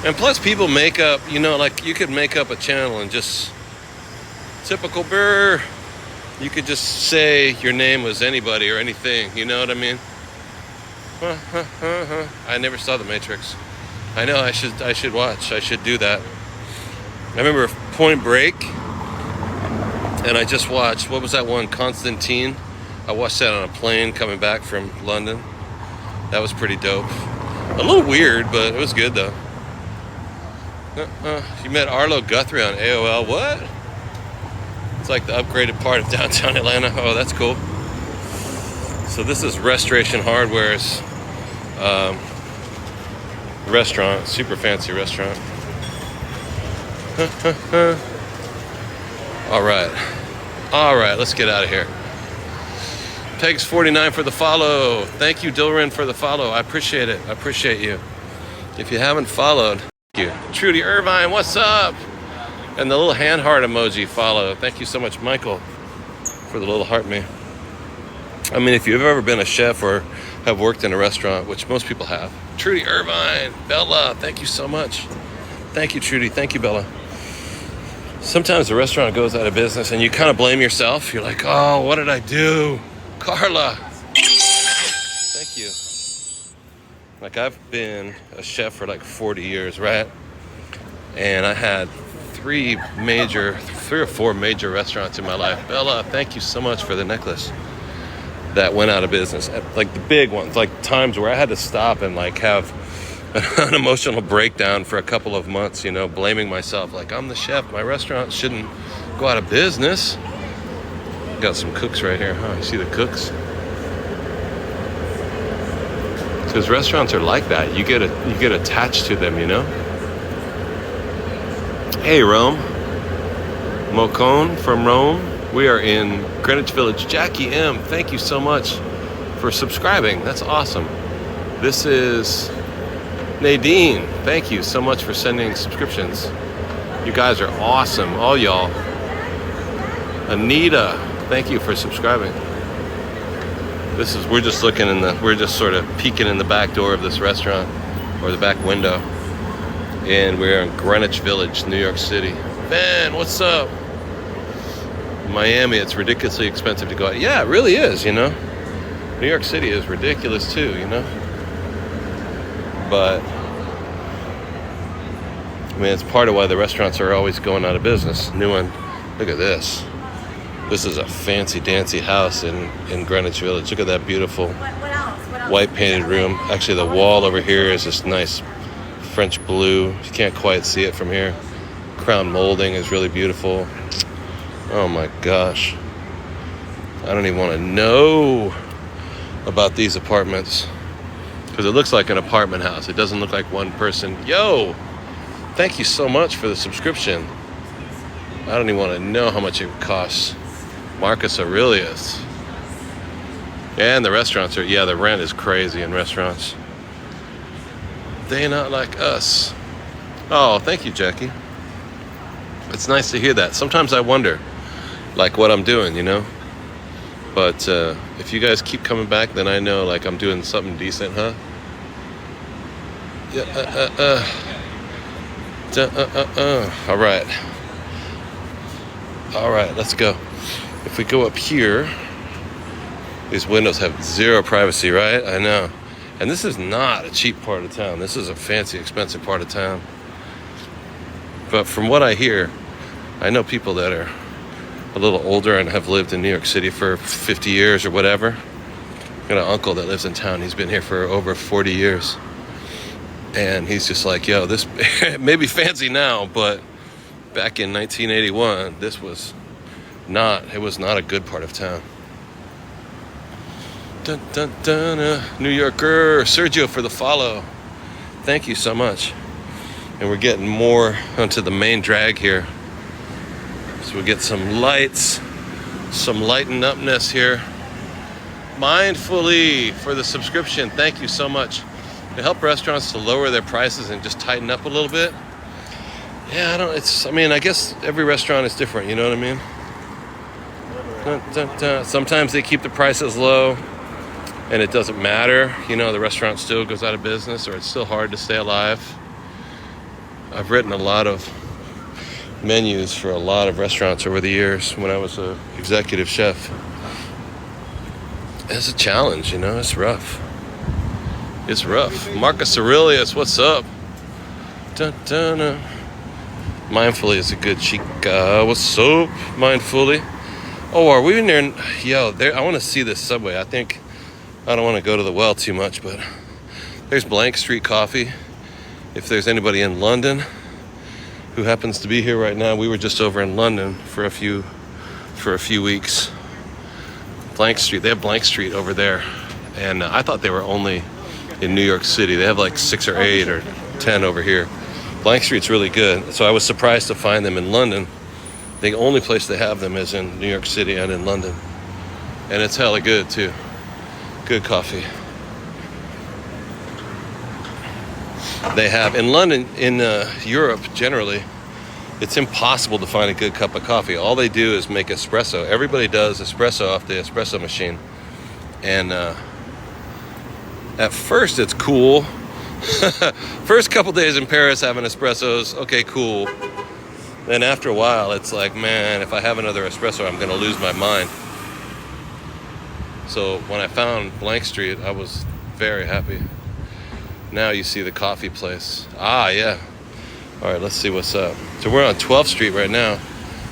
And plus people make up, like you could make up a channel and just typical Burr. You could just say your name was anybody or anything. You know what I mean? I never saw The Matrix. I know I should watch. I should do that. I remember Point Break, and I just watched, what was that one, Constantine? I watched that on a plane coming back from London. That was pretty dope. A little weird, but it was good though. You met Arlo Guthrie on AOL. What? It's like the upgraded part of downtown Atlanta. Oh, that's cool. So this is Restoration Hardware's restaurant. Super fancy restaurant. All right, let's get out of here. Pegs 49 for the follow. Thank you, Dilrin, for the follow. I appreciate it. I appreciate you. If you haven't followed, thank you. Trudy Irvine, what's up? And the little hand heart emoji follow. Thank you so much, Michael, for the little heart me. I mean, if you've ever been a chef or have worked in a restaurant, which most people have. Trudy Irvine, Bella, thank you so much. Thank you, Trudy. Thank you, Bella. Sometimes the restaurant goes out of business and you kind of blame yourself. You're like, oh, what did I do? Carla. Thank you. Like, I've been a chef for like 40 years, right? And I had three or four major restaurants in my life. Bella, thank you so much for the necklace that went out of business. Like the big ones, like times where I had to stop and like have an emotional breakdown for a couple of months, blaming myself. Like, I'm the chef. My restaurant shouldn't go out of business. Got some cooks right here, huh? You see the cooks? Because restaurants are like that. You get attached to them, Hey, Rome. Mocone from Rome. We are in Greenwich Village. Jackie M., thank you so much for subscribing. That's awesome. This is Nadine. Thank you so much for sending subscriptions. You guys are awesome, all y'all. Anita, thank you for subscribing. We're just we're just sort of peeking in the back door of this restaurant, or the back window. And we're in Greenwich Village, New York City. Man, what's up? Miami, it's ridiculously expensive to go out. Yeah, it really is, you know. New York City is ridiculous too, you know. But I mean, it's part of why the restaurants are always going out of business. New one. Look at this. This is a fancy dancy house in Greenwich Village. Look at that beautiful white painted room. Actually, the wall over here is this nice French blue. You can't quite see it from here. Crown molding is really beautiful. Oh my gosh. I don't even want to know about these apartments, because it looks like an apartment house. It doesn't look like one person. Yo, thank you so much for the subscription. I don't even want to know how much it costs. Marcus Aurelius. And the restaurants are, yeah, the rent is crazy in restaurants. They not like us. Oh, thank you, Jackie. It's nice to hear that. Sometimes I wonder, like, what I'm doing, you know? But if you guys keep coming back, then I know, like, I'm doing something decent, huh? Yeah, All right. All right, let's go. If we go up here, these windows have zero privacy, right? I know. And this is not a cheap part of town. This is a fancy, expensive part of town. But from what I hear, I know people that are a little older and have lived in New York City for 50 years or whatever. I got an uncle that lives in town. He's been here for over 40 years. And he's just like, yo, this may be fancy now, but back in 1981, it was not a good part of town. Dun, dun, dun, New Yorker, Sergio for the follow. Thank you so much. And we're getting more onto the main drag here. So we get some lights, some lighten upness here. Mindfully for the subscription. Thank you so much. To help restaurants to lower their prices and just tighten up a little bit. Yeah, I guess every restaurant is different, you know what I mean? Dun, dun, dun. Sometimes they keep the prices low and it doesn't matter. You know, the restaurant still goes out of business, or it's still hard to stay alive. I've written a lot of menus for a lot of restaurants over the years when I was an executive chef. It's a challenge, you know, it's rough. It's rough. Marcus Aurelius, what's up? Dun, dun, dun. Mindfully is a good chica. What's up, Mindfully? Oh, are we in there? Yo, I want to see this subway. I don't want to go to the well too much, but there's Blank Street Coffee. If there's anybody in London who happens to be here right now, we were just over in London for a few weeks. Blank Street, they have Blank Street over there, and I thought they were only in New York City. They have like 6 or 8 or 10 over here. Blank Street's really good, so I was surprised to find them in London. The only place they have them is in New York City and in London, and it's hella good too. Good coffee. They have in London, in Europe generally, it's impossible to find a good cup of coffee. All they do is make espresso. Everybody does espresso off the espresso machine, and at first it's cool. First couple days in Paris having espressos, okay, cool. Then after a while, it's like, man, if I have another espresso, I'm gonna lose my mind. So when I found Blank Street, I was very happy. Now you see the coffee place. Ah, yeah. All right, let's see what's up. So we're on 12th Street right now.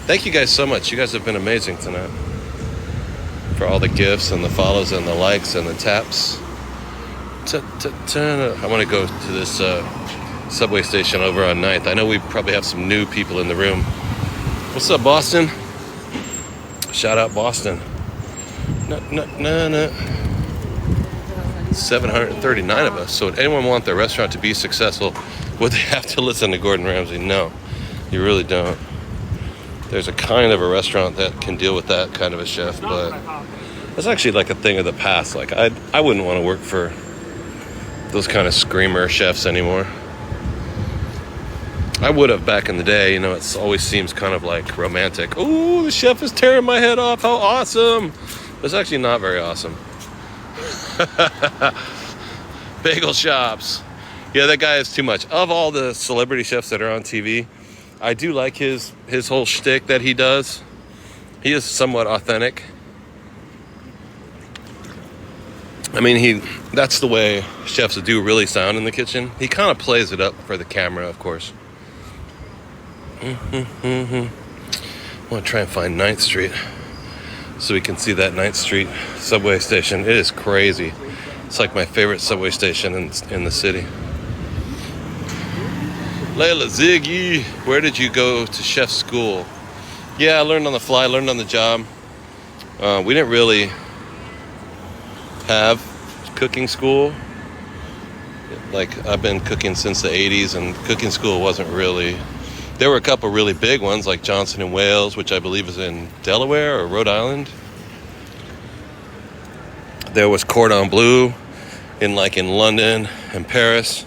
Thank you guys so much. You guys have been amazing tonight. For all the gifts and the follows and the likes and the taps. I want to go to this subway station over on 9th. I know we probably have some new people in the room. What's up, Boston? Shout out Boston. 739 of us. So would anyone want their restaurant to be successful, would they have to listen to Gordon Ramsay? No, you really don't. There's a kind of a restaurant that can deal with that kind of a chef, but that's actually like a thing of the past. Like I wouldn't want to work for those kind of screamer chefs anymore. I would have back in the day. You know, it always seems kind of like romantic. Ooh, the chef is tearing my head off. How awesome! It's actually not very awesome. Bagel shops. Yeah, that guy is too much. Of all the celebrity chefs that are on TV, I do like his whole shtick that he does. He is somewhat authentic. I mean, that's the way chefs do really sound in the kitchen. He kind of plays it up for the camera, of course. I want to try and find 9th Street so we can see that 9th Street subway station. It is crazy. It's like my favorite subway station in the city. Layla Ziggy, where did you go to chef school? Yeah, I learned on the fly, learned on the job. We didn't really have cooking school. Like, I've been cooking since the 80s, and cooking school wasn't really... There were a couple really big ones, like Johnson & Wales, which I believe is in Delaware or Rhode Island. There was Cordon Bleu in London and Paris.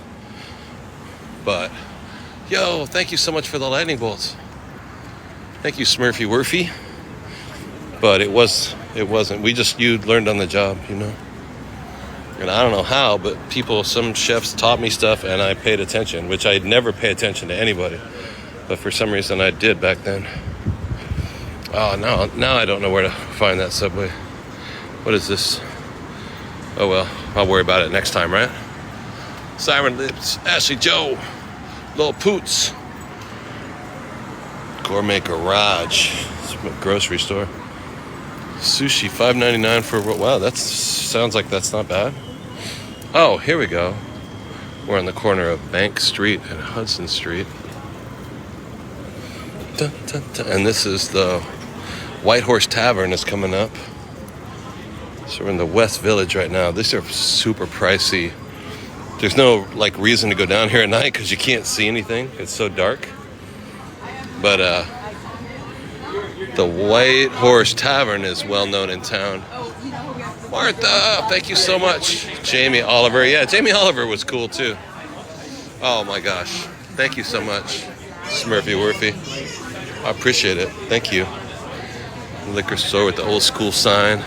But, yo, thank you so much for the lightning bolts. Thank you, Smurfy Wurfy. But it wasn't. You learned on the job, you know. And I don't know how, but some chefs taught me stuff and I paid attention, which I'd never pay attention to anybody. But for some reason I did back then. Oh, now I don't know where to find that subway. What is this? Oh well, I'll worry about it next time, right? Siren Lips, Ashley Joe, Lil Poots. Gourmet Garage. It's a grocery store. Sushi, $5.99 for... Wow, that sounds like that's not bad. Oh, here we go. We're on the corner of Bank Street and Hudson Street. Dun, dun, dun. And this is the White Horse Tavern is coming up. So we're in the West Village right now. These are super pricey. There's no reason to go down here at night because you can't see anything. It's so dark. But the White Horse Tavern is well known in town. Martha, thank you so much. Jamie Oliver. Yeah, Jamie Oliver was cool too. Oh my gosh. Thank you so much, Smurfy Wurfy. I appreciate it. Thank you. Liquor store with the old school sign.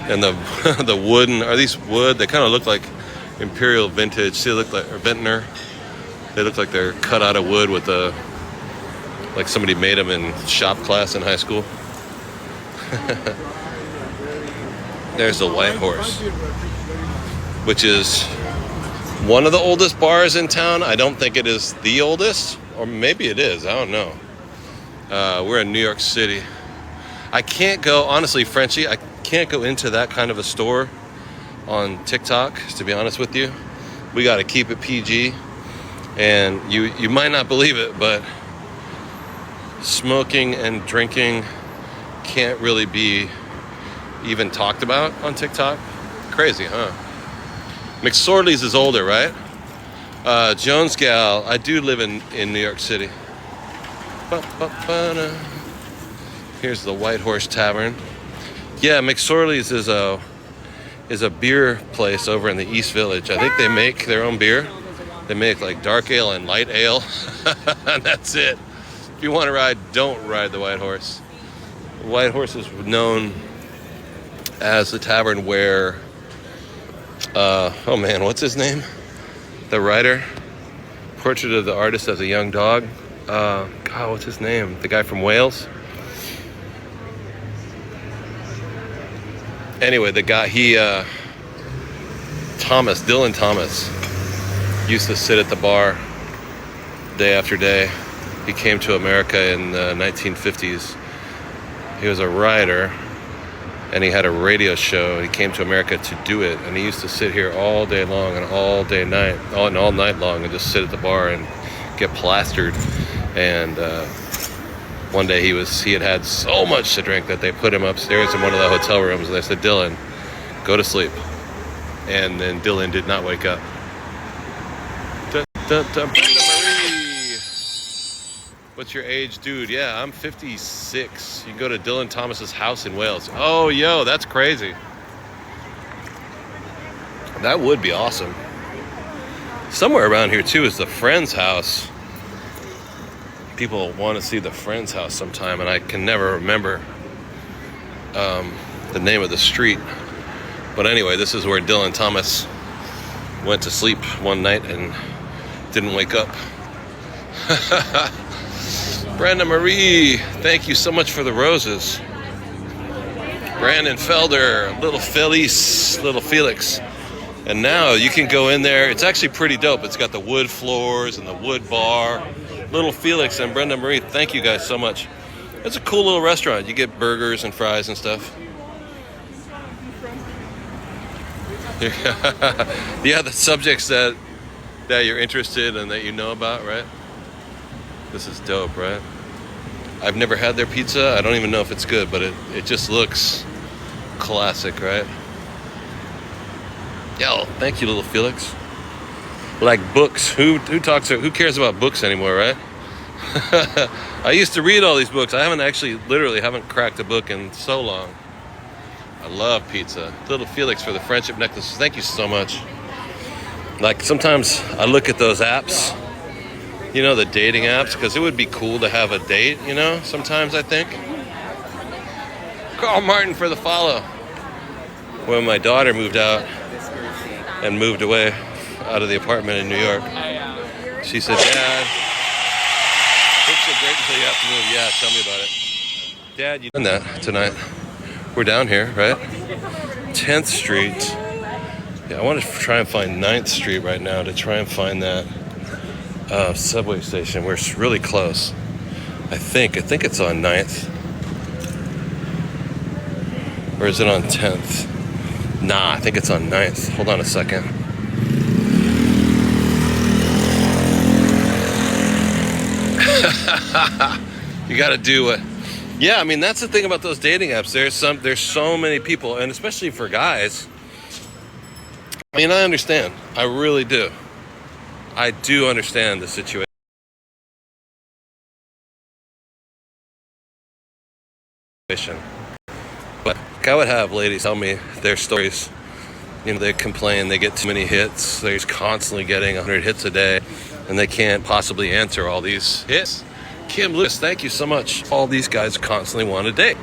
And the wooden, are these wood? They kind of look like Imperial Vintage. See, they look like, or Vintner. They look like they're cut out of wood with like somebody made them in shop class in high school. There's the White Horse, which is one of the oldest bars in town. I don't think it is the oldest, or maybe it is. I don't know. We're in New York City. I can't go, honestly, Frenchie, I can't go into that kind of a store on TikTok, to be honest with you. We got to keep it PG. And you might not believe it, but smoking and drinking can't really be even talked about on TikTok. Crazy, huh? McSorley's is older, right? Jones Gal, I do live in New York City. Here's the White Horse Tavern. Yeah, McSorley's is a beer place over in the East Village. I think they make their own beer. They make like dark ale and light ale. And that's it. If you want to ride, don't ride the White Horse. The White Horse is known as the tavern where, oh man, what's his name? The writer? Portrait of the Artist as a Young Dog. God, what's his name? The guy from Wales? Anyway, the guy, Dylan Thomas, used to sit at the bar day after day. He came to America in the 1950s. He was a writer, and he had a radio show. He came to America to do it, and he used to sit here all day long and all night long and just sit at the bar and get plastered. And one day he had so much to drink that they put him upstairs in one of the hotel rooms, and they said, "Dylan, go to sleep." And then Dylan did not wake up. Brenda Marie, what's your age, dude? Yeah, I'm 56. You can go to Dylan Thomas's house in Wales. Oh, yo, that's crazy. That would be awesome. Somewhere around here too is the Friend's house. People want to see the Friend's house sometime, and I can never remember the name of the street. But anyway, this is where Dylan Thomas went to sleep one night and didn't wake up. Brenda Marie, thank you so much for the roses. Brandon Felder, little Felix. And now you can go in there. It's actually pretty dope. It's got the wood floors and the wood bar. Little Felix and Brenda Marie, thank you guys so much. It's a cool little restaurant. You get burgers and fries and stuff. Yeah, the subjects that you're interested in, that you know about, right? This is dope, right? I've never had their pizza. I don't even know if it's good, but it just looks classic, right? Yo, thank you, little Felix. Like books. Who cares about books anymore, right? I used to read all these books. I literally haven't cracked a book in so long. I love pizza. Little Felix for the friendship necklaces. Thank you so much. Like sometimes I look at those apps, you know, the dating apps, because it would be cool to have a date, you know, sometimes I think. Carl Martin for the follow. When my daughter moved out and moved away out of the apartment in New York, she said, Dad, books are great until you have to move. Yeah, tell me about it. Dad, you done that tonight. We're down here, right? 10th Street. Yeah, I want to try and find 9th Street right now to try and find that subway station. We're really close. I think it's on 9th. Or is it on 10th? Nah, I think it's on 9th. Hold on a second. You got to do what... Yeah, I mean, that's the thing about those dating apps. There's so many people, and especially for guys. I mean, I understand. I really do. I do understand the situation. But I would have ladies tell me their stories. You know, they complain they get too many hits. They're just constantly getting 100 hits a day, and they can't possibly answer all these hits. Kim Lewis, thank you so much. All these guys constantly want a date.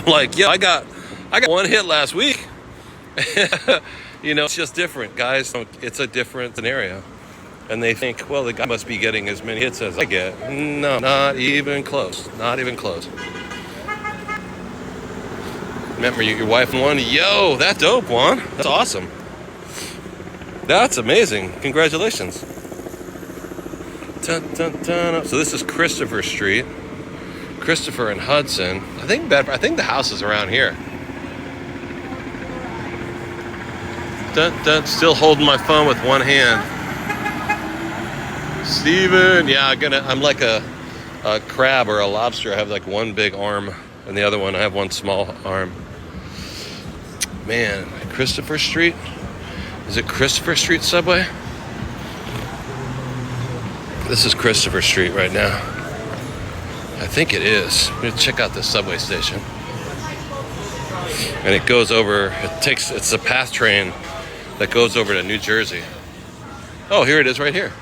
Like, yeah, I got one hit last week. You know, it's just different. Guys, it's a different scenario. And they think, well, the guy must be getting as many hits as I get. No, not even close. Not even close. Remember your wife won? Yo, that's dope, Juan. That's awesome. That's amazing. Congratulations. Dun, dun, dun. So this is Christopher Street. Christopher and Hudson. I think the house is around here. Dun, dun. Still holding my phone with one hand. Steven. Yeah, I'm like a crab or a lobster. I have like one big arm, and the other one I have one small arm. Man, Christopher Street? Is it Christopher Street subway? This is Christopher Street right now. I think it is. I'm gonna check out the subway station. And it goes over, it's a PATH train that goes over to New Jersey. Oh, here it is right here.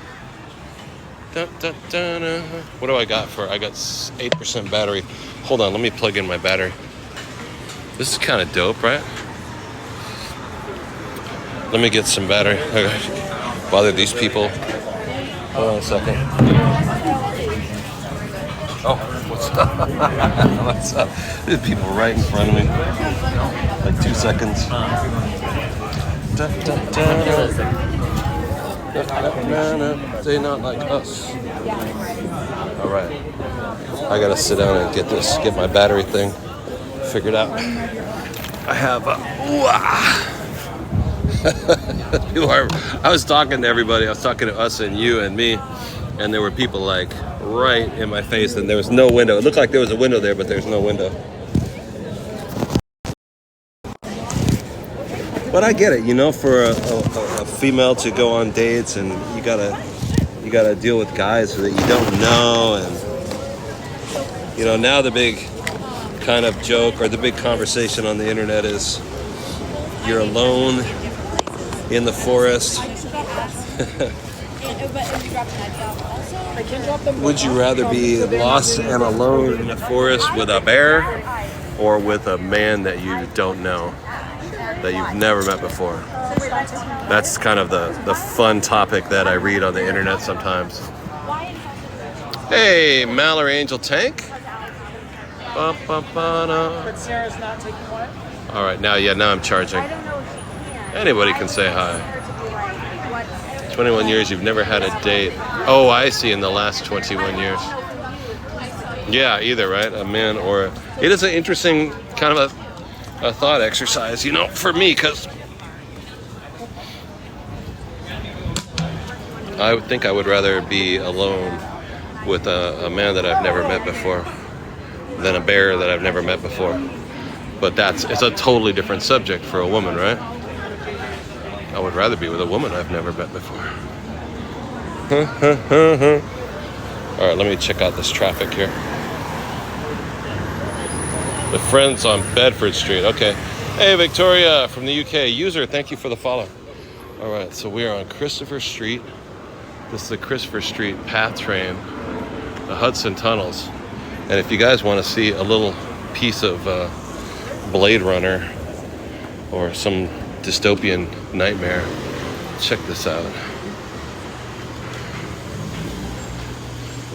Dun, dun, dun, dun. What do I got for? I got 8% battery. Hold on, let me plug in my battery. This is kind of dope, right? Let me get some battery. Okay. Bother these people. Hold on a second. Oh, what's up? What's up? There's people right in front of me. Like 2 seconds. Da, da, da, da. They not like us. All right. I gotta sit down and get my battery thing figured out. I have I was talking to everybody. I was talking to us and you and me, and there were people like right in my face, and there was no window. It looked like there was a window there, but there's no window. But I get it, you know, for a female to go on dates, and you gotta deal with guys that you don't know, and you know, now the big kind of joke or the big conversation on the internet is you're alone in the forest But you drop that off also? I can drop them. Would you rather be lost and alone in the forest with a bear or with a man that you don't know, that you've never met before? That's kind of the fun topic that I read on the internet sometimes. Hey, Mallory Angel Tank. But Sarah's not taking what? All right, now I'm charging. Anybody can say hi. 21 years, you've never had a date. Oh, I see, in the last 21 years. Yeah, either, right? A man or... It is an interesting kind of a thought exercise, you know, for me, because I would think I would rather be alone with a man that I've never met before than a bear that I've never met before. But it's a totally different subject for a woman, right? I would rather be with a woman I've never met before. All right, let me check out this traffic here. The Friends on Bedford Street. Okay. Hey, Victoria from the UK. User, thank you for the follow. All right, so we are on Christopher Street. This is the Christopher Street PATH train, the Hudson Tunnels. And if you guys want to see a little piece of Blade Runner or some dystopian nightmare, check this out.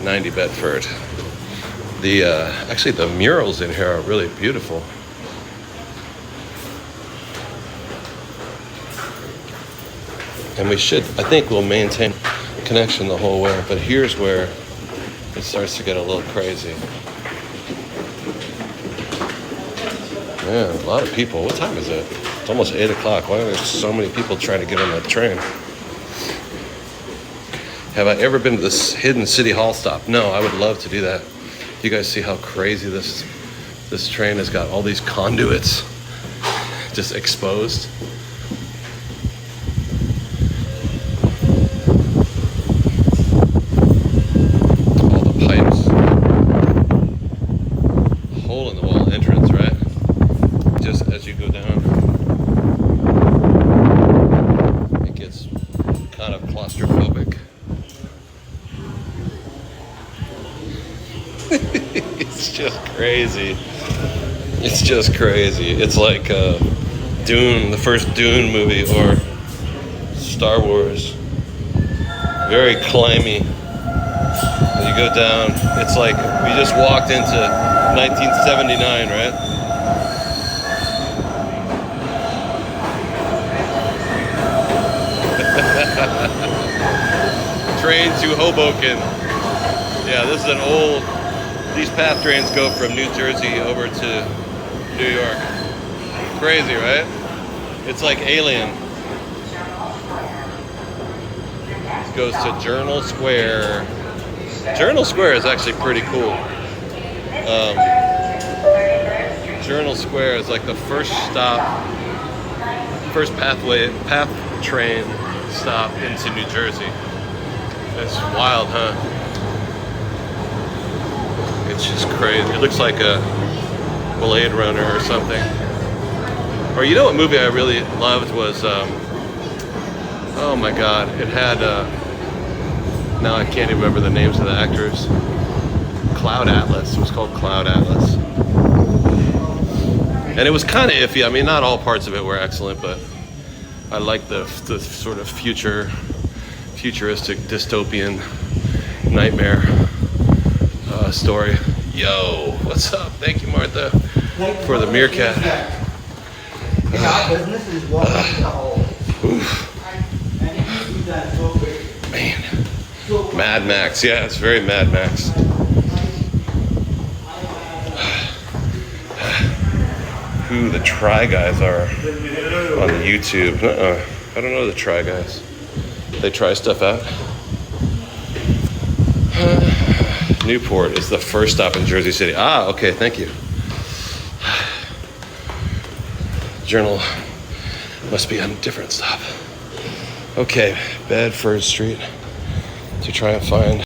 90 Bedford. Actually, the murals in here are really beautiful. And I think we'll maintain connection the whole way, but here's where it starts to get a little crazy. Man, a lot of people. What time is it? It's almost 8 o'clock. Why are there so many people trying to get on that train? Have I ever been to this hidden City Hall stop? No, I would love to do that. You guys see how crazy this train has got all these conduits just exposed? All the pipes. Hole in the wall entrance, right? Just as you go down, it gets kind of claustrophobic. It's just crazy. It's just crazy. It's like Dune, the first Dune movie, or Star Wars. Very climby. When you go down, it's like we just walked into 1979, right? Train to Hoboken. Yeah, this is an old... These PATH trains go from New Jersey over to New York. Crazy, right? It's like Alien. It goes to Journal Square. Journal Square is actually pretty cool. Journal Square is like the first PATH train stop into New Jersey. It's wild, huh? It's just crazy. It looks like a Blade Runner or something. Or you know what movie I really loved was, oh my God, it had, now I can't even remember the names of the actors. Cloud Atlas. It was called Cloud Atlas. And it was kind of iffy. I mean, not all parts of it were excellent, but I like the sort of futuristic dystopian nightmare story. Yo, what's up? Thank you, Martha, for the meerkat. Man, Mad Max. Yeah, it's very Mad Max. Who the Try Guys are on YouTube. I don't know the Try Guys. They try stuff out. Newport is the first stop in Jersey City. Ah, okay, thank you. Journal must be on a different stop. Okay, Bedford Street to try and find